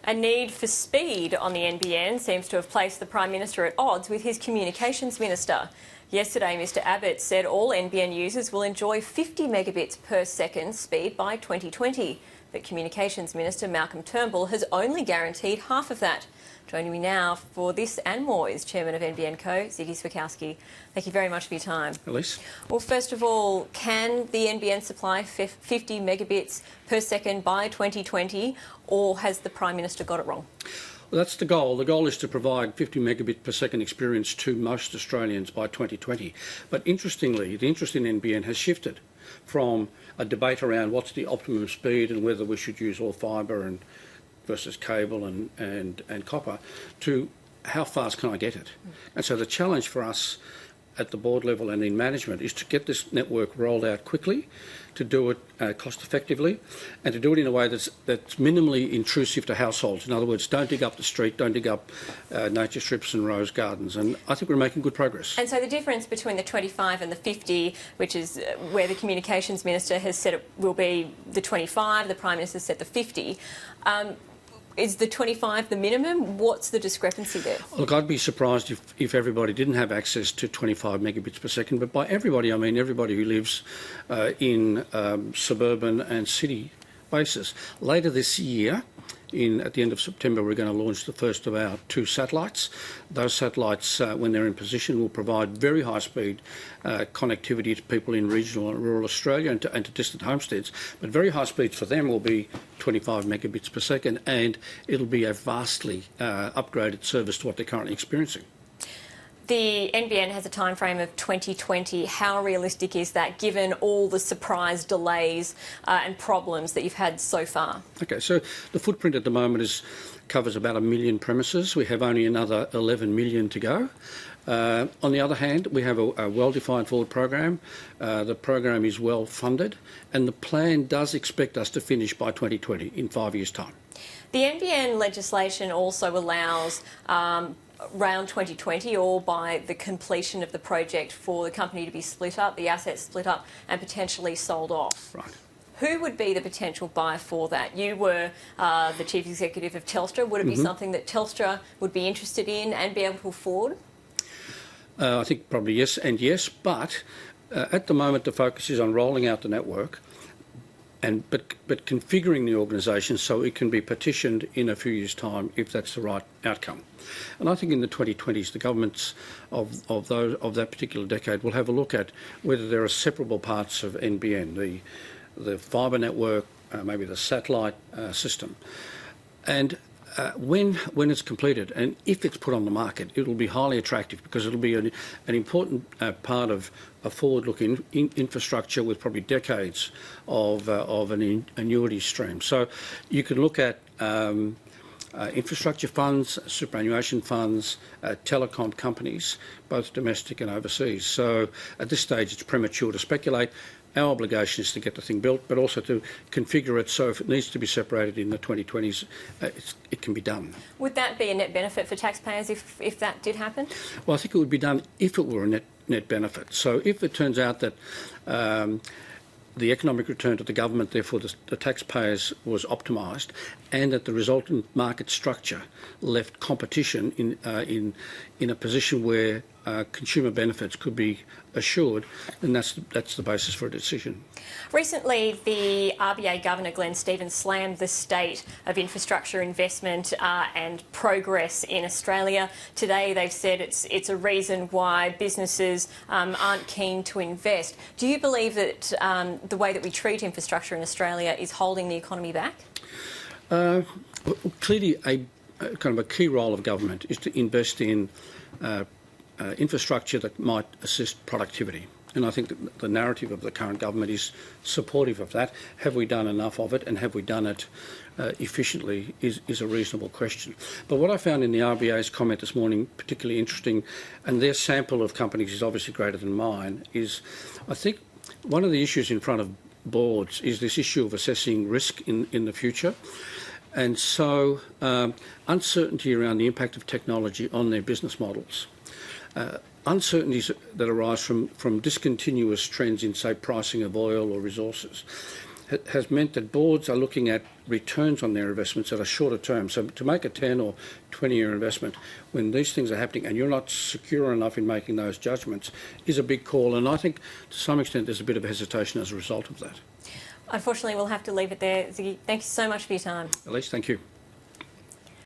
A need for speed on the NBN seems to have placed the Prime Minister at odds with his Communications Minister. Yesterday, Mr Abbott said all NBN users will enjoy 50 megabits per second speed by 2020. But Communications Minister Malcolm Turnbull has only guaranteed half of that. Joining me now for this and more is Chairman of NBN Co, Ziggy Swikowski. Thank you very much for your time. Elise? Well, first of all, can the NBN supply 50 megabits per second by 2020, or has the Prime Minister got it wrong? Well, that's the goal. The goal is to provide 50 megabit per second experience to most Australians by 2020. But interestingly, the interest in NBN has shifted from a debate around what's the optimum speed and whether we should use all fibre and versus cable and copper to how fast can I get it. And so the challenge for us at the board level and in management is to get this network rolled out quickly, to do it cost effectively, and to do it in a way that's minimally intrusive to households. In other words, don't dig up the street, don't dig up nature strips and rose gardens. And I think we're making good progress. And so the difference between the 25 and the 50, which is where the Communications Minister has said it will be the 25, the Prime Minister said the 50, is the 25 the minimum? What's the discrepancy there? Look, I'd be surprised if everybody didn't have access to 25 megabits per second, but by everybody I mean everybody who lives in suburban and city bases. Later this year, at the end of September, we're going to launch the first of our 2 satellites. Those satellites, when they're in position, will provide very high-speed connectivity to people in regional and rural Australia and to distant homesteads. But very high speeds for them will be 25 megabits per second, and it'll be a vastly upgraded service to what they're currently experiencing. The NBN has a time frame of 2020. How realistic is that, given all the surprise delays and problems that you've had so far? Okay, so the footprint at the moment covers about 1 million premises. We have only another 11 million to go. On the other hand, we have a well-defined forward program. The program is well funded, and the plan does expect us to finish by 2020, in 5 years' time. The NBN legislation also allows around 2020, or by the completion of the project, for the company to be split up, the assets split up and potentially sold off. Right. Who would be the potential buyer for that? You were the Chief Executive of Telstra. Would it be something that Telstra would be interested in and be able to afford? I think probably yes and yes, but at the moment the focus is on rolling out the network but configuring the organisation so it can be partitioned in a few years' time if that's the right outcome. And I think in the 2020s, the governments of that particular decade will have a look at whether there are separable parts of NBN, the fibre network, maybe the satellite system. And when it's completed and if it's put on the market, it will be highly attractive because it will be an important part of a forward-looking infrastructure with probably decades of an annuity stream. So you can look at infrastructure funds, superannuation funds, telecom companies, both domestic and overseas. So at this stage it's premature to speculate. Our obligation is to get the thing built, but also to configure it so if it needs to be separated in the 2020s, it can be done. Would that be a net benefit for taxpayers if that did happen? Well, I think it would be done if it were a net benefit. So if it turns out that the economic return to the government, therefore the taxpayers, was optimised, and that the resultant market structure left competition in a position where consumer benefits could be assured, then that's the basis for a decision. Recently, the RBA Governor Glenn Stevens slammed the state of infrastructure investment and progress in Australia. Today, they've said it's a reason why businesses aren't keen to invest. Do you believe that the way that we treat infrastructure in Australia is holding the economy back? Clearly, a kind of a key role of government is to invest in infrastructure that might assist productivity. And I think that the narrative of the current government is supportive of that. Have we done enough of it, and have we done it efficiently is a reasonable question. But what I found in the RBA's comment this morning particularly interesting, and their sample of companies is obviously greater than mine, is I think one of the issues in front of boards is this issue of assessing risk in the future. And so uncertainty around the impact of technology on their business models. Uncertainties that arise from discontinuous trends in, say, pricing of oil or resources has meant that boards are looking at returns on their investments at a shorter term. So to make a 10 or 20-year investment when these things are happening and you're not secure enough in making those judgments is a big call. And I think to some extent there's a bit of hesitation as a result of that. Unfortunately, we'll have to leave it there. Ziggy, thank you so much for your time. Elise, thank you.